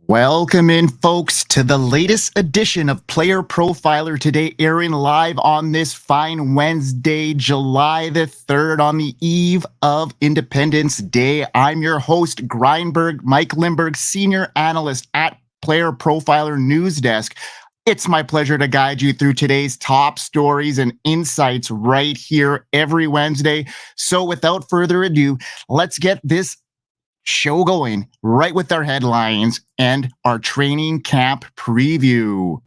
Welcome in, folks, to the latest edition of Player Profiler today, airing live on this fine Wednesday, July the 3rd, on the eve of Independence Day. I'm your host, Mike Lindberg, senior analyst at Player Profiler News Desk. It's my pleasure to guide you through today's top stories and insights right here every Wednesday. So without further ado, let's get this show going right with our headlines and our training camp preview.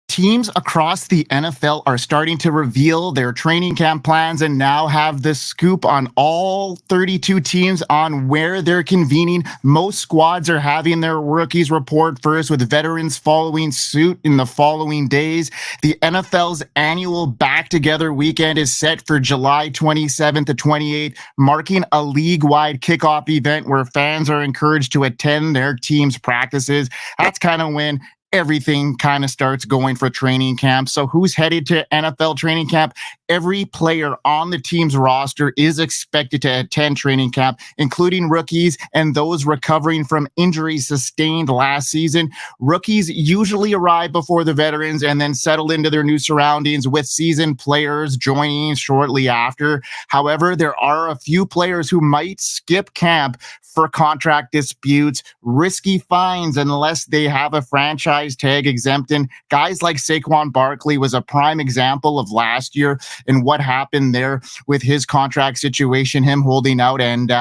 Teams across the NFL are starting to reveal their training camp plans and now have the scoop on all 32 teams on where they're convening. Most squads are having their rookies report first, with veterans following suit in the following days. The NFL's annual back-together weekend is set for July 27th to 28th, marking a league-wide kickoff event where fans are encouraged to attend their team's practices. That's kind of when everything kind of starts going for training camp. So who's headed to NFL training camp? Every player on the team's roster is expected to attend training camp, including rookies and those recovering from injuries sustained last season. Rookies usually arrive before the veterans and then settle into their new surroundings, with seasoned players joining shortly after. However, there are a few players who might skip camp for contract disputes, risky fines unless they have a franchise tag exemption. Guys like Saquon Barkley was a prime example of last year and what happened there with his contract situation, him holding out. And,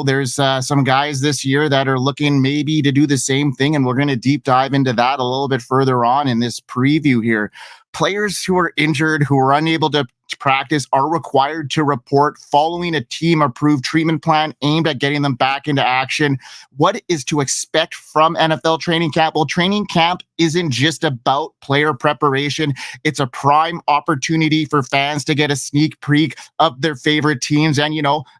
there's some guys this year that are looking maybe to do the same thing, and we're going to deep dive into that a little bit further on in this preview here. Players who are injured, who are unable to practice, are required to report following a team-approved treatment plan aimed at getting them back into action. What is to expect from NFL training camp? Well, training camp isn't just about player preparation. It's a prime opportunity for fans to get a sneak peek of their favorite teams. And,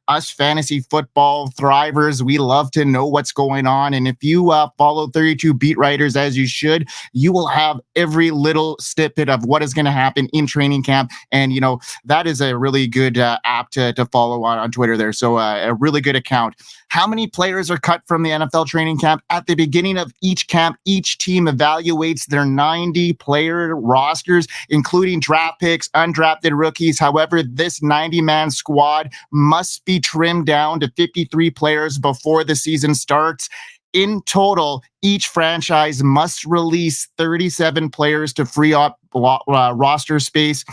us fantasy football thrivers, we love to know what's going on. And if you follow 32 beat writers as you should, you will have every little snippet of what is going to happen in training camp. And, that is a really good app to follow on Twitter there. So a really good account. How many players are cut from the NFL training camp? At the beginning of each camp, each team evaluates their 90-player rosters, including draft picks, undrafted rookies. However, this 90-man squad must be trimmed down to 53 players before the season starts. In total, each franchise must release 37 players to free up roster space.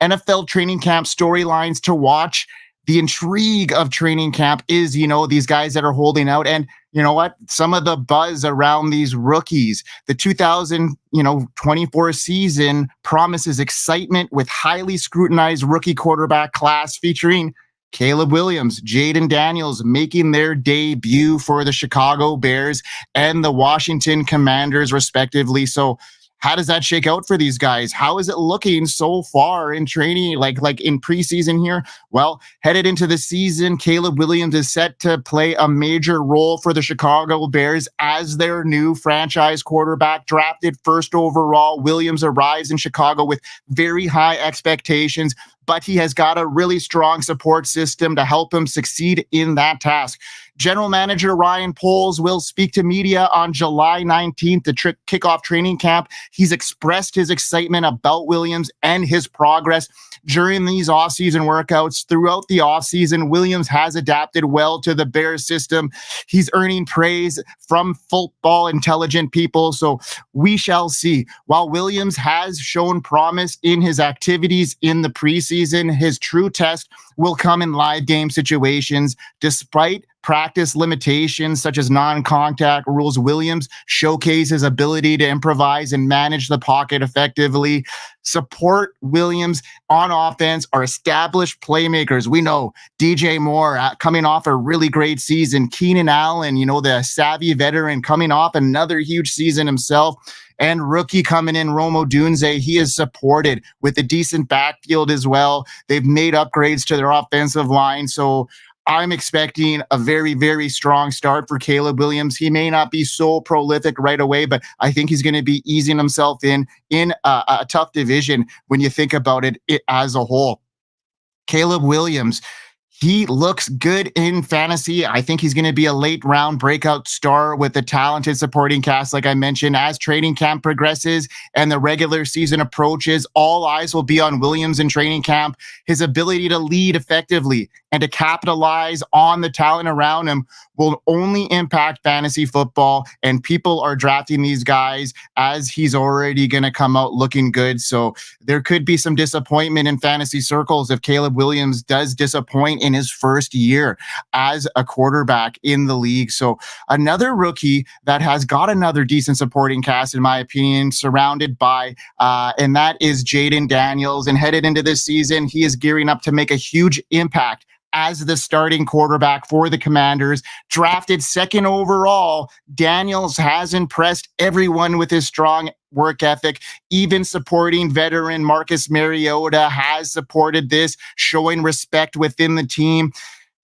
NFL training camp storylines to watch. The intrigue of training camp is, these guys that are holding out. And you know what? Some of the buzz around these rookies. The 2024 season promises excitement with highly scrutinized rookie quarterback class featuring Caleb Williams, Jaden Daniels making their debut for the Chicago Bears and the Washington Commanders, respectively. So how does that shake out for these guys? How is it looking so far in training, like in preseason here? Well, headed into the season, Caleb Williams is set to play a major role for the Chicago Bears as their new franchise quarterback. Drafted first overall, Williams arrives in Chicago with very high expectations, but he has got a really strong support system to help him succeed in that task. General Manager Ryan Poles will speak to media on July 19th to kick off training camp. He's expressed his excitement about Williams and his progress during these offseason workouts. Throughout the offseason, Williams has adapted well to the Bears system. He's earning praise from football intelligent people, so we shall see. While Williams has shown promise in his activities in the preseason, his true test will come in live game situations. Despite practice limitations such as non-contact rules, Williams showcases his ability to improvise and manage the pocket effectively. Support Williams on offense are established playmakers. We know DJ Moore coming off a really great season. Keenan Allen, the savvy veteran, coming off another huge season himself. And rookie coming in, Rome Odunze, he is supported with a decent backfield as well. They've made upgrades to their offensive line. So I'm expecting a very, very strong start for Caleb Williams. He may not be so prolific right away, but I think he's going to be easing himself in a tough division when you think about it as a whole. Caleb Williams, he looks good in fantasy. I think he's going to be a late round breakout star with a talented supporting cast, like I mentioned. As training camp progresses and the regular season approaches, all eyes will be on Williams in training camp. His ability to lead effectively and to capitalize on the talent around him will only impact fantasy football, and people are drafting these guys as he's already going to come out looking good. So there could be some disappointment in fantasy circles if Caleb Williams does disappoint in his first year as a quarterback in the league. So another rookie that has got another decent supporting cast, in my opinion, surrounded by, and that is Jayden Daniels. And headed into this season, he is gearing up to make a huge impact as the starting quarterback for the Commanders. Drafted second overall, Daniels has impressed everyone with his strong work ethic. Even supporting veteran Marcus Mariota has supported this, showing respect within the team.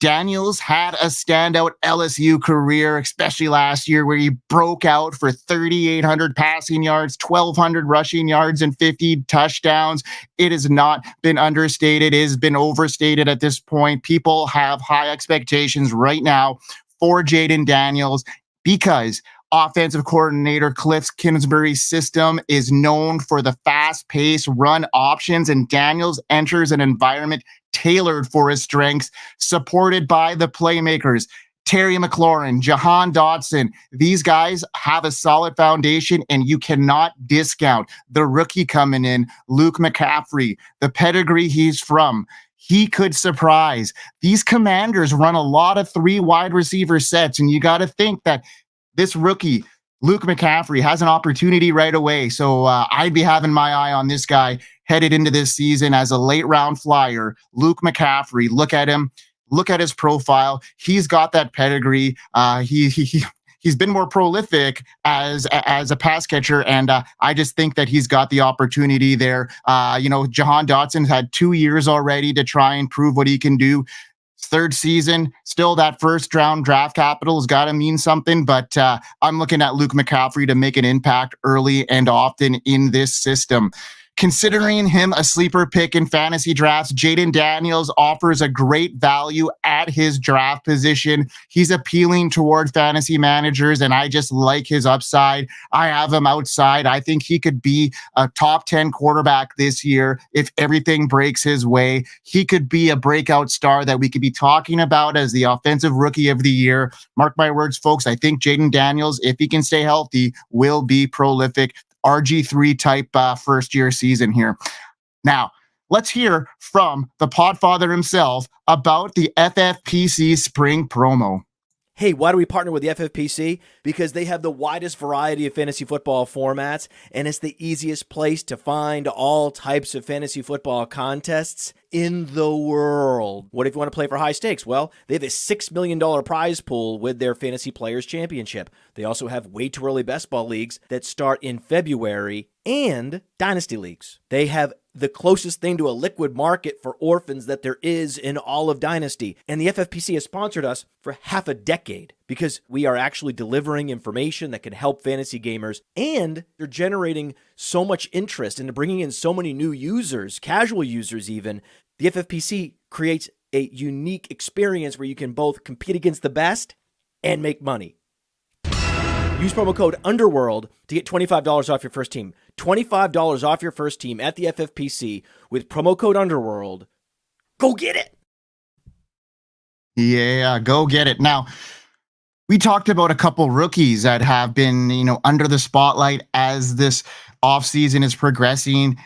Daniels had a standout LSU career, especially last year, where he broke out for 3,800 passing yards, 1,200 rushing yards, and 50 touchdowns. It has not been understated. It has been overstated at this point. People have high expectations right now for Jayden Daniels because offensive coordinator Cliff Kingsbury's system is known for the fast-paced run options, and Daniels enters an environment tailored for his strengths, supported by the playmakers Terry McLaurin, Jahan Dotson. These guys have a solid foundation, and you cannot discount the rookie coming in, Luke McCaffrey, the pedigree he's from. He could surprise. These Commanders run a lot of 3 wide receiver sets, and you got to think that this rookie, Luke McCaffrey, has an opportunity right away. So I'd be having my eye on this guy headed into this season as a late round flyer. Luke McCaffrey, look at him, look at his profile. He's got that pedigree. He's been more prolific as a pass catcher, and I just think that he's got the opportunity there. Jahan Dotson's had 2 years already to try and prove what he can do. Third season, still that first round draft capital has got to mean something, but I'm looking at Luke McCaffrey to make an impact early and often in this system. Considering him a sleeper pick in fantasy drafts, Jayden Daniels offers a great value at his draft position. He's appealing toward fantasy managers, and I just like his upside. I have him outside. I think he could be a top 10 quarterback this year if everything breaks his way. He could be a breakout star that we could be talking about as the offensive rookie of the year. Mark my words, folks. I think Jayden Daniels, if he can stay healthy, will be prolific. RG3 type first year season here. Now, let's hear from the Podfather himself about the FFPC spring promo. Hey, why do we partner with the FFPC? Because they have the widest variety of fantasy football formats, and it's the easiest place to find all types of fantasy football contests in the world. What if you want to play for high stakes? Well, they have a $6 million prize pool with their Fantasy Players Championship. They also have way too early best ball leagues that start in February and dynasty leagues. They have the closest thing to a liquid market for orphans that there is in all of Dynasty. And the FFPC has sponsored us for half a decade because we are actually delivering information that can help fantasy gamers, and they're generating so much interest and bringing in so many new users, casual users even. The FFPC creates a unique experience where you can both compete against the best and make money. Use promo code UNDERWORLD to get $25 off your first team. $25 off your first team at the FFPC with promo code UNDERWORLD. Go get it! Yeah, go get it. Now, we talked about a couple rookies that have been, under the spotlight as this offseason is progressing.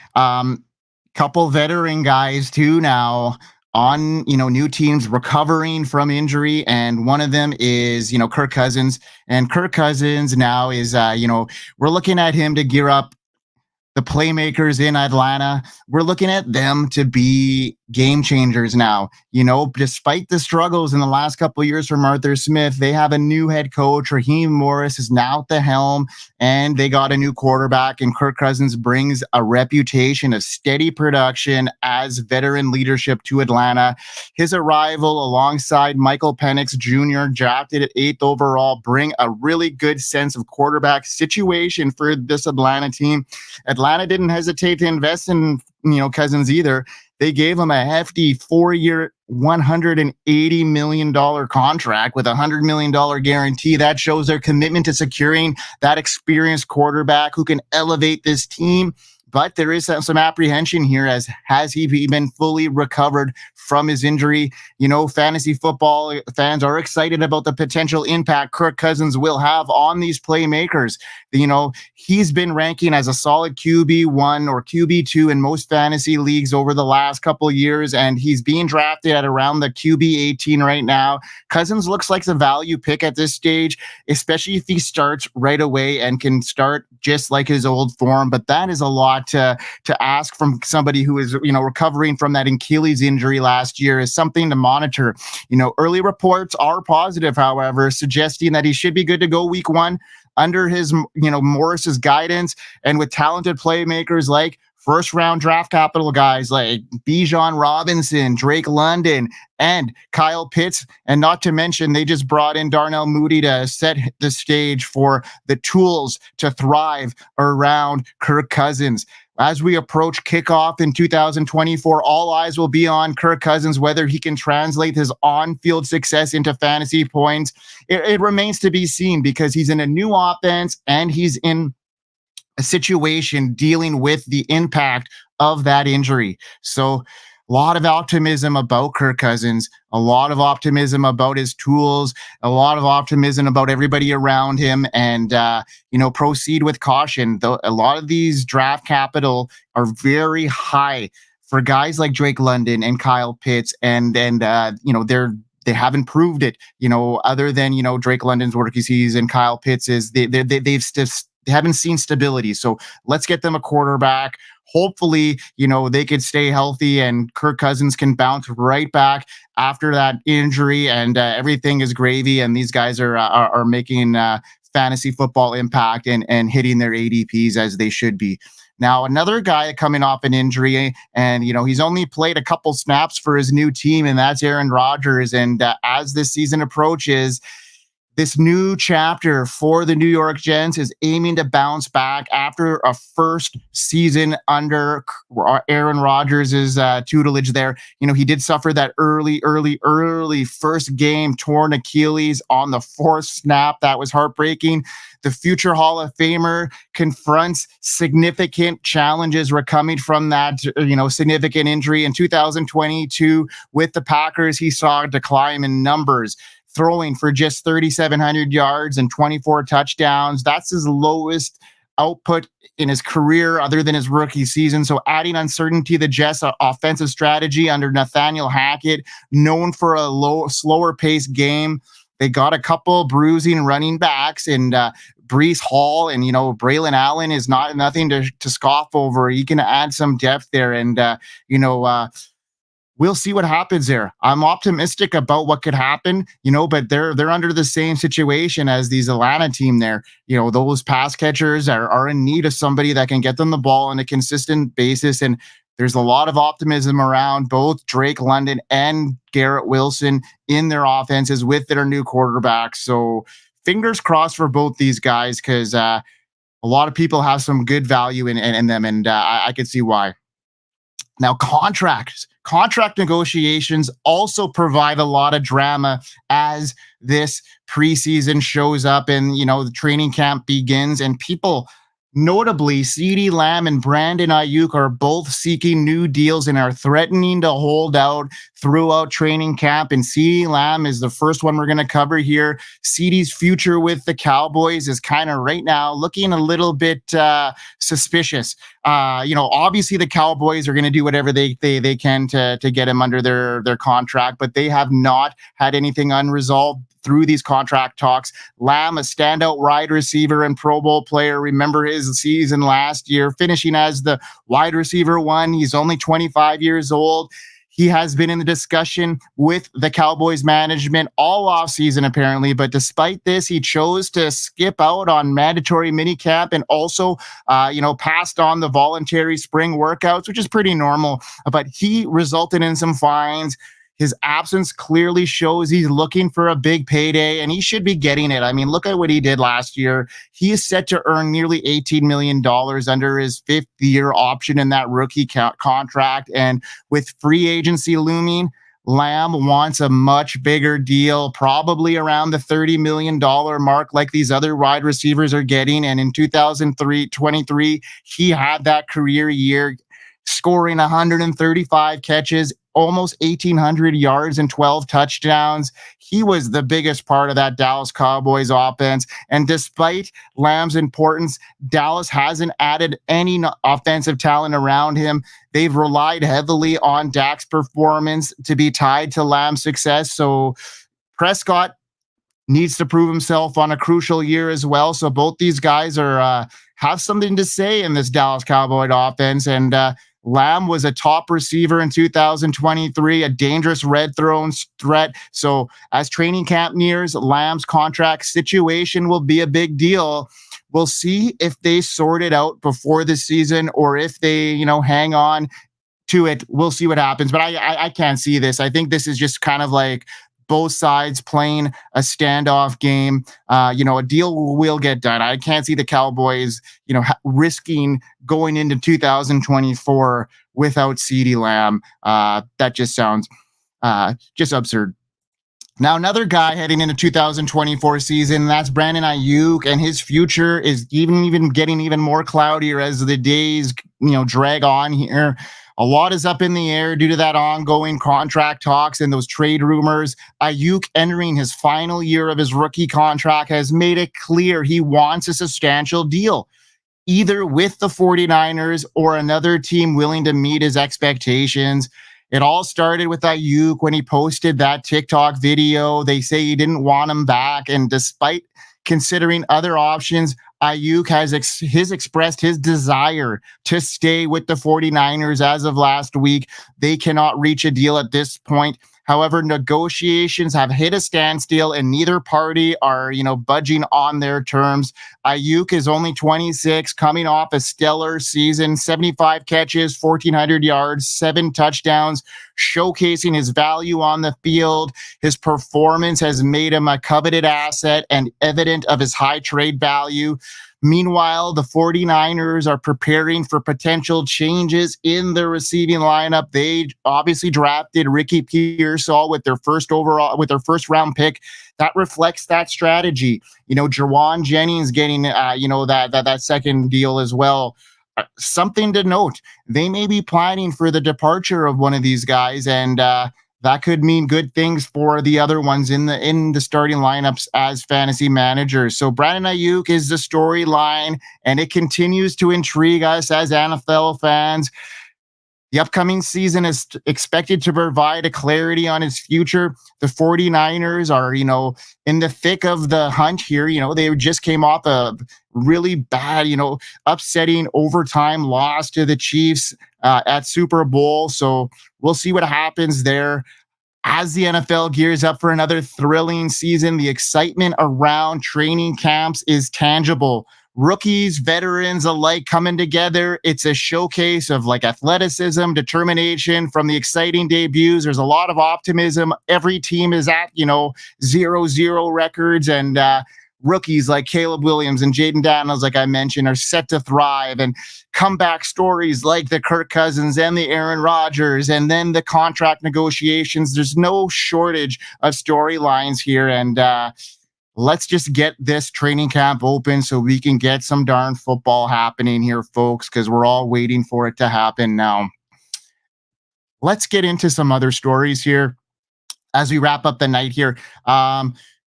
Couple veteran guys too now on, new teams recovering from injury. And one of them is, Kirk Cousins. And Kirk Cousins now is, we're looking at him to gear up the playmakers in Atlanta. We're looking at them to be game changers now. Despite the struggles in the last couple of years from Arthur Smith, they have a new head coach. Raheem Morris is now at the helm, and they got a new quarterback, and Kirk Cousins brings a reputation of steady production as veteran leadership to Atlanta. His arrival alongside Michael Penix Jr., drafted at 8th overall, bring a really good sense of quarterback situation for this Atlanta team. Atlanta didn't hesitate to invest in Cousins either. They gave him a hefty 4-year, $180 million contract with a $100 million guarantee. That shows their commitment to securing that experienced quarterback who can elevate this team. But there is some apprehension here as has he been fully recovered from his injury? Fantasy football fans are excited about the potential impact Kirk Cousins will have on these playmakers. He's been ranking as a solid QB1 or QB2 in most fantasy leagues over the last couple of years, and he's being drafted at around the QB 18 right now. Cousins looks like the value pick at this stage, especially if he starts right away and can start just like his old form. But that is a lot to ask from somebody who is recovering from that Achilles injury last year. Is something to monitor. Early reports are positive, however, suggesting that he should be good to go week 1 under his Morris's guidance, and with talented playmakers like first-round draft capital guys like Bijan Robinson, Drake London, and Kyle Pitts. And not to mention, they just brought in Darnell Mooney to set the stage for the tools to thrive around Kirk Cousins. As we approach kickoff in 2024, all eyes will be on Kirk Cousins, whether he can translate his on-field success into fantasy points. It remains to be seen, because he's in a new offense and he's in a situation dealing with the impact of that injury. So a lot of optimism about Kirk Cousins, a lot of optimism about his tools, a lot of optimism about everybody around him, and, proceed with caution. Though a lot of these draft capital are very high for guys like Drake London and Kyle Pitts, and they haven't proved it, other than, Drake London's rookie season, Kyle Pitts they haven't seen stability. So let's get them a quarterback. Hopefully, they could stay healthy and Kirk Cousins can bounce right back after that injury, and everything is gravy. And these guys are making fantasy football impact and hitting their ADPs as they should be. Now, another guy coming off an injury, and he's only played a couple snaps for his new team, and that's Aaron Rodgers. And as this season approaches, this new chapter for the New York Jets is aiming to bounce back after a first season under Aaron Rodgers' tutelage there. He did suffer that early first game torn Achilles on the 4th snap. That was heartbreaking. The future Hall of Famer confronts significant challenges coming from that, significant injury. In 2022 with the Packers, he saw a decline in numbers, throwing for just 3,700 yards and 24 touchdowns. That's his lowest output in his career other than his rookie season. So adding uncertainty to the Jets' offensive strategy under Nathaniel Hackett, known for a slower paced game. They got a couple bruising running backs, and Breece Hall and, Braylon Allen is nothing to scoff over. He can add some depth there, and, we'll see what happens there. I'm optimistic about what could happen, but they're under the same situation as these Atlanta team there. Those pass catchers are in need of somebody that can get them the ball on a consistent basis. And there's a lot of optimism around both Drake London and Garrett Wilson in their offenses with their new quarterbacks. So fingers crossed for both these guys, because a lot of people have some good value in them, and I could see why. Now, contract negotiations also provide a lot of drama as this preseason shows up and, the training camp begins, and people, notably CeeDee Lamb and Brandon Aiyuk, are both seeking new deals and are threatening to hold out throughout training camp. And CeeDee Lamb is the first one we're going to cover here. CeeDee's future with the Cowboys is kind of right now looking a little bit suspicious. Obviously the Cowboys are going to do whatever they can to get him under their contract, but they have not had anything unresolved through these contract talks. Lamb, a standout wide receiver and Pro Bowl player. Remember his season last year, finishing as the wide receiver 1. He's only 25 years old. He has been in the discussion with the Cowboys management all offseason, apparently. But despite this, he chose to skip out on mandatory minicamp and also, passed on the voluntary spring workouts, which is pretty normal. But he resulted in some fines. His absence clearly shows he's looking for a big payday, and he should be getting it. I mean, look at what he did last year. He is set to earn nearly $18 million under his fifth-year option in that rookie contract. And with free agency looming, Lamb wants a much bigger deal, probably around the $30 million mark like these other wide receivers are getting. And in 2023, he had that career year, scoring 135 catches, almost 1,800 yards and 12 touchdowns. He was the biggest part of that Dallas Cowboys offense. And despite Lamb's importance, Dallas hasn't added any offensive talent around him. They've relied heavily on Dak's performance to be tied to Lamb's success. So Prescott needs to prove himself on a crucial year as well. So both these guys are have something to say in this Dallas Cowboy offense. And Lamb was a top receiver in 2023, a dangerous red zone threat. So as training camp nears, Lamb's contract situation will be a big deal. We'll see if they sort it out before the season or if they, hang on to it. We'll see what happens. But I can't see this. I think this is just kind of like both sides playing a standoff game. A deal will get done. I can't see the Cowboys, risking going into 2024 without CeeDee Lamb. That just sounds just absurd. Now, another guy heading into 2024 season, that's Brandon Aiyuk, and his future is even getting even more cloudier as the days, drag on here. A lot is up in the air due to that ongoing contract talks and those trade rumors. Aiyuk, entering his final year of his rookie contract, has made it clear he wants a substantial deal, either with the 49ers or another team willing to meet his expectations. It all started with Aiyuk when he posted that TikTok video. They say he didn't want him back, and despite considering other options, Aiyuk has expressed his desire to stay with the 49ers as of last week. They cannot reach a deal at this point. However, negotiations have hit a standstill and neither party are, budging on their terms. Aiyuk is only 26, coming off a stellar season, 75 catches, 1,400 yards, 7 touchdowns, showcasing his value on the field. His performance has made him a coveted asset and evident of his high trade value. Meanwhile, the 49ers are preparing for potential changes in their receiving lineup. They obviously drafted Ricky Pearsall with their first round pick. That reflects that strategy. Jawan Jennings getting, that second deal as well. Something to note. They may be planning for the departure of one of these guys, and that could mean good things for the other ones in the starting lineups as fantasy managers. So Brandon Aiyuk is the storyline, and it continues to intrigue us as NFL fans. The upcoming season is expected to provide a clarity on his future. The 49ers are, in the thick of the hunt here. They just came off a really bad, upsetting overtime loss to the Chiefs at Super Bowl. So we'll see what happens there. As the NFL gears up for another thrilling season, the excitement around training camps is tangible. Rookies, veterans alike coming together. It's a showcase of athleticism, determination from the exciting debuts. There's a lot of optimism. Every team is at, 0-0 records, and rookies like Caleb Williams and Jaden Daniels, like I mentioned, are set to thrive. And comeback stories like the Kirk Cousins and the Aaron Rodgers, and then the contract negotiations. There's no shortage of storylines here. And let's just get this training camp open so we can get some darn football happening here, folks, because we're all waiting for it to happen now. Let's get into some other stories here as we wrap up the night here.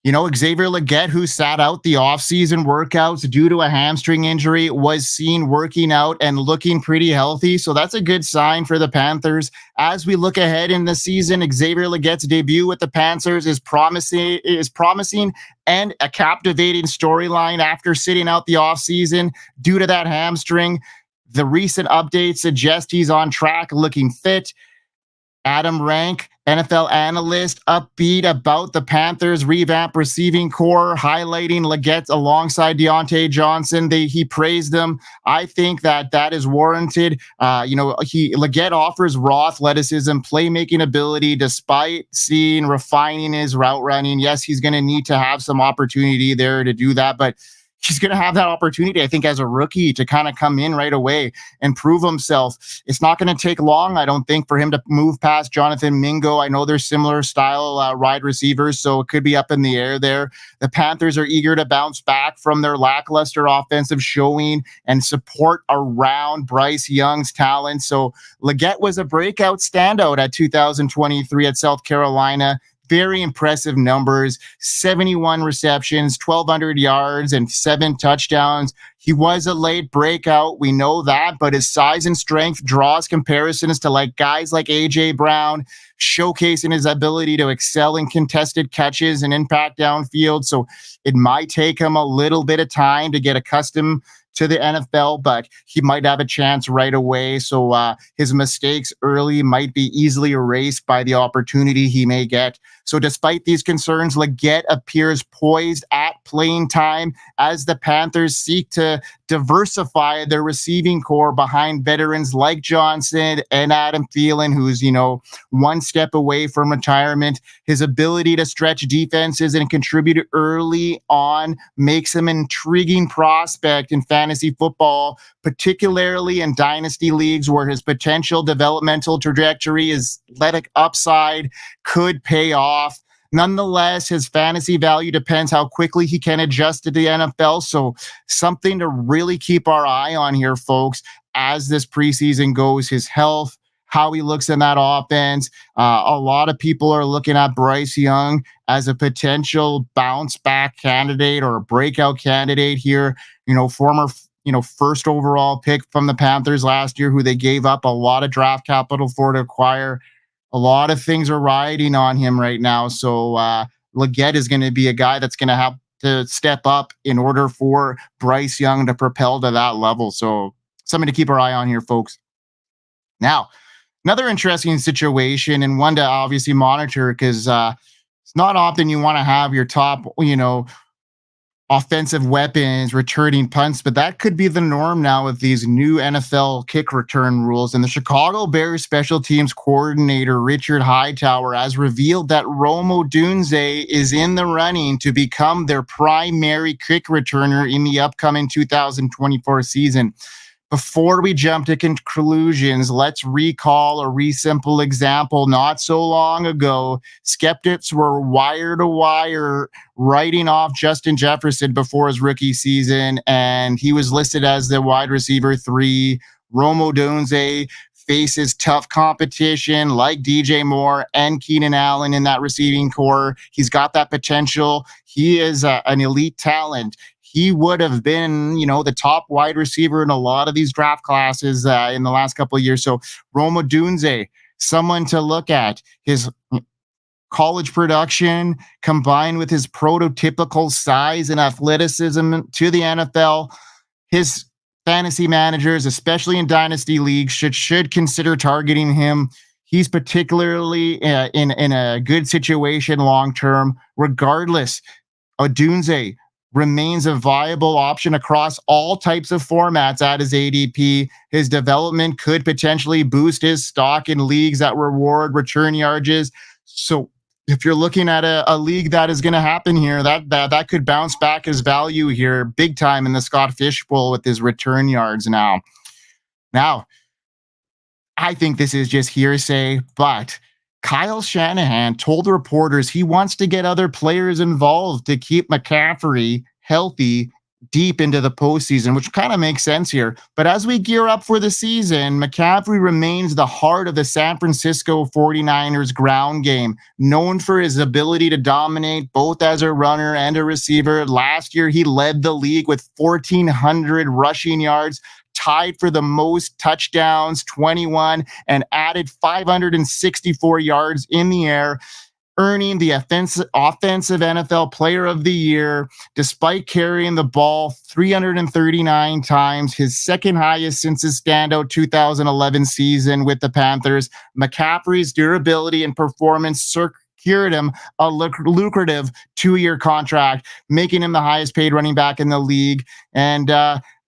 Xavier Legette, who sat out the offseason workouts due to a hamstring injury, was seen working out and looking pretty healthy. So that's a good sign for the Panthers. As we look ahead in the season, Xavier Legette's debut with the Panthers is promising and a captivating storyline after sitting out the offseason due to that hamstring. The recent updates suggest he's on track, looking fit. Adam Rank, NFL analyst, upbeat about the Panthers' revamped receiving core, highlighting Legette alongside Deontay Johnson. He praised them. I think that is warranted. Legette offers raw athleticism, playmaking ability, despite seeing refining his route running. Yes, he's going to need to have some opportunity there to do that, but he's going to have that opportunity, I think, as a rookie to kind of come in right away and prove himself. It's not going to take long, I don't think, for him to move past Jonathan Mingo. I know they're similar style wide receivers, so it could be up in the air there. The Panthers are eager to bounce back from their lackluster offensive showing and support around Bryce Young's talent. So Legette was a breakout standout at 2023 at South Carolina. Very impressive numbers, 71 receptions, 1,200 yards, and 7 touchdowns. He was a late breakout. We know that, but his size and strength draws comparisons to guys like A.J. Brown, showcasing his ability to excel in contested catches and impact downfield. So it might take him a little bit of time to get accustomed to the NFL, but he might have a chance right away. So his mistakes early might be easily erased by the opportunity he may get. So despite these concerns, Legette appears poised at playing time as the Panthers seek to diversify their receiving core behind veterans like Johnson and Adam Thielen, who's, one step away from retirement. His ability to stretch defenses and contribute early on makes him an intriguing prospect in fantasy football, particularly in dynasty leagues where his potential developmental trajectory is athletic upside could pay off. Nonetheless, his fantasy value depends how quickly he can adjust to the NFL. So something to really keep our eye on here, folks, as this preseason goes, his health, how he looks in that offense. A lot of people are looking at Bryce Young as a potential bounce back candidate or a breakout candidate here. Former first overall pick from the Panthers last year, who they gave up a lot of draft capital for to acquire. A lot of things are riding on him right now. So Legette is going to be a guy that's going to have to step up in order for Bryce Young to propel to that level. So something to keep our eye on here, folks. Now, another interesting situation, and one to obviously monitor, because it's not often you want to have your top, offensive weapons returning punts, but that could be the norm now with these new NFL kick return rules. And the Chicago Bears special teams coordinator, Richard Hightower, has revealed that Rome Odunze is in the running to become their primary kick returner in the upcoming 2024 season. Before we jump to conclusions, let's recall a simple example. Not so long ago, skeptics were wire to wire writing off Justin Jefferson before his rookie season, and he was listed as the wide receiver 3. Rome Odunze faces tough competition like DJ Moore and Keenan Allen in that receiving core. He's got that potential. He is an elite talent. He would have been, the top wide receiver in a lot of these draft classes in the last couple of years. So Rome Odunze, someone to look at. His college production combined with his prototypical size and athleticism to the NFL, his fantasy managers, especially in dynasty leagues, should consider targeting him. He's particularly in a good situation long term. Regardless, Odunze remains a viable option across all types of formats at his ADP. His development could potentially boost his stock in leagues that reward return yards. So if you're looking at a league that is going to happen here, that could bounce back his value here big time in the Scott Fish Bowl with his return yards now. Now, I think this is just hearsay, but Kyle Shanahan told reporters he wants to get other players involved to keep McCaffrey healthy deep into the postseason, which kind of makes sense here. But as we gear up for the season, McCaffrey remains the heart of the San Francisco 49ers ground game, known for his ability to dominate both as a runner and a receiver. Last year, he led the league with 1,400 rushing yards, tied for the most touchdowns, 21, and added 564 yards in the air. earning the offensive NFL Player of the Year, despite carrying the ball 339 times, his second highest since his standout 2011 season with the Panthers. McCaffrey's durability and performance secured him a lucrative 2-year contract, making him the highest paid running back in the league. And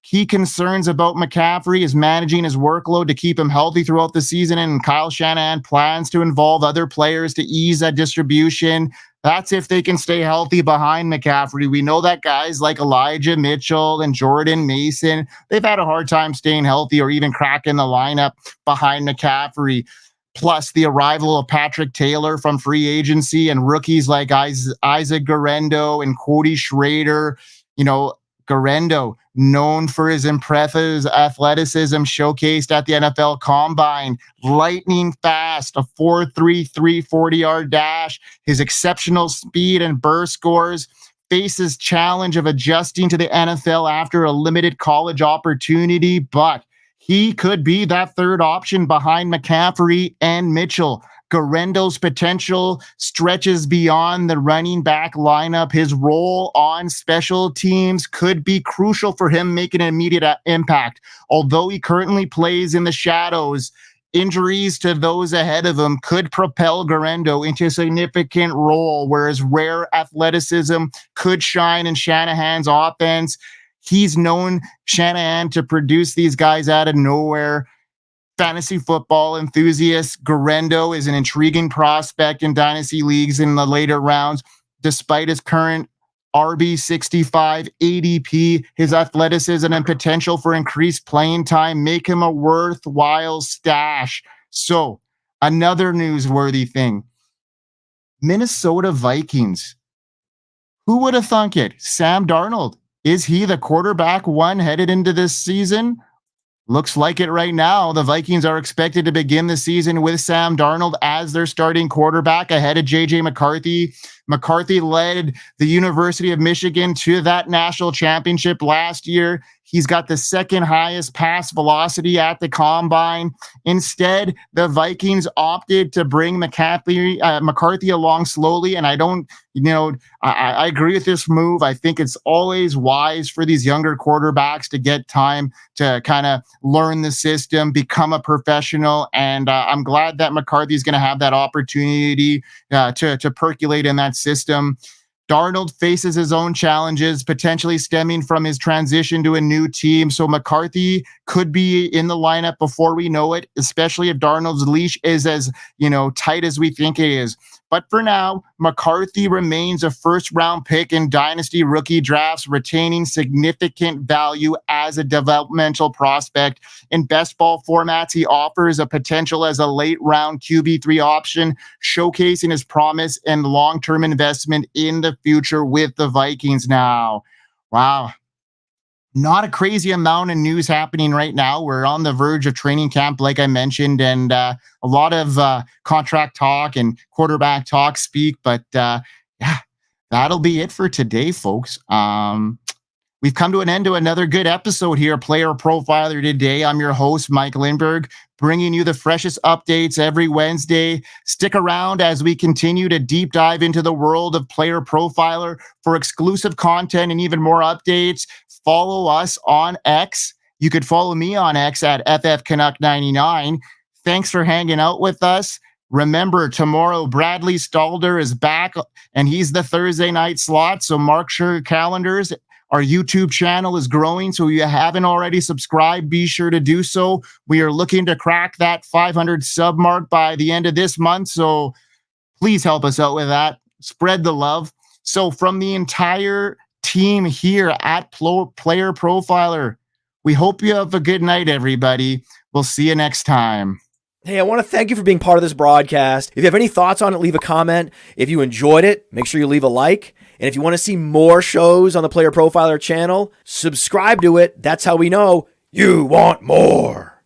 key concerns about McCaffrey is managing his workload to keep him healthy throughout the season, and Kyle Shanahan plans to involve other players to ease that distribution. That's if they can stay healthy behind McCaffrey. We know that guys like Elijah Mitchell and Jordan Mason, they've had a hard time staying healthy or even cracking the lineup behind McCaffrey. Plus the arrival of Patrick Taylor from free agency and rookies like Isaac Guerendo and Cody Schrader. Guerendo, known for his impressive athleticism showcased at the NFL Combine, lightning fast, a 4.33 40-yard dash, his exceptional speed and burst scores, faces challenge of adjusting to the NFL after a limited college opportunity, but he could be that third option behind McCaffrey and Mitchell. Guerendo's potential stretches beyond the running back lineup. His role on special teams could be crucial for him making an immediate impact. Although he currently plays in the shadows, injuries to those ahead of him could propel Guerendo into a significant role where his rare athleticism could shine in Shanahan's offense. He's known Shanahan to produce these guys out of nowhere. Fantasy football enthusiasts, Guerendo is an intriguing prospect in dynasty leagues in the later rounds. Despite his current RB65 ADP, his athleticism and potential for increased playing time make him a worthwhile stash. So, another newsworthy thing. Minnesota Vikings. Who would have thunk it? Sam Darnold. Is he the quarterback one headed into this season? Looks like it right now. The Vikings are expected to begin the season with Sam Darnold as their starting quarterback ahead of J.J. McCarthy. McCarthy led the University of Michigan to that national championship last year. He's got the second highest pass velocity at the Combine. Instead, the Vikings opted to bring McCarthy along slowly, and I agree with this move. I think it's always wise for these younger quarterbacks to get time to kind of learn the system, become a professional, and I'm glad that McCarthy's going to have that opportunity to percolate in that system. Darnold faces his own challenges, potentially stemming from his transition to a new team. So McCarthy could be in the lineup before we know it, especially if Darnold's leash is as, tight as we think it is. But for now, McCarthy remains a first-round pick in dynasty rookie drafts, retaining significant value as a developmental prospect. In best ball formats, he offers a potential as a late-round QB3 option, showcasing his promise and long-term investment in the future with the Vikings now. Wow. Not a crazy amount of news happening right now. We're on the verge of training camp, like I mentioned, and a lot of contract talk and quarterback talk speak. But that'll be it for today, folks. We've come to an end to another good episode here, Player Profiler Today. I'm your host, Mike Lindberg, bringing you the freshest updates every Wednesday. Stick around as we continue to deep dive into the world of Player Profiler. For exclusive content and even more updates, follow us on X. You could follow me on X at FFCanuck99. Thanks for hanging out with us. Remember, tomorrow, Bradley Stalder is back, and he's the Thursday night slot, so mark your calendars. Our YouTube channel is growing, so if you haven't already subscribed, be sure to do so. We are looking to crack that 500 sub mark by the end of this month, so please help us out with that. Spread the love. So from the entire team here at Player Profiler, we hope you have a good night, everybody. We'll see you next time. Hey, I want to thank you for being part of this broadcast. If you have any thoughts on it, leave a comment. If you enjoyed it, make sure you leave a like. And if you want to see more shows on the Player Profiler channel, subscribe to it. That's how we know you want more.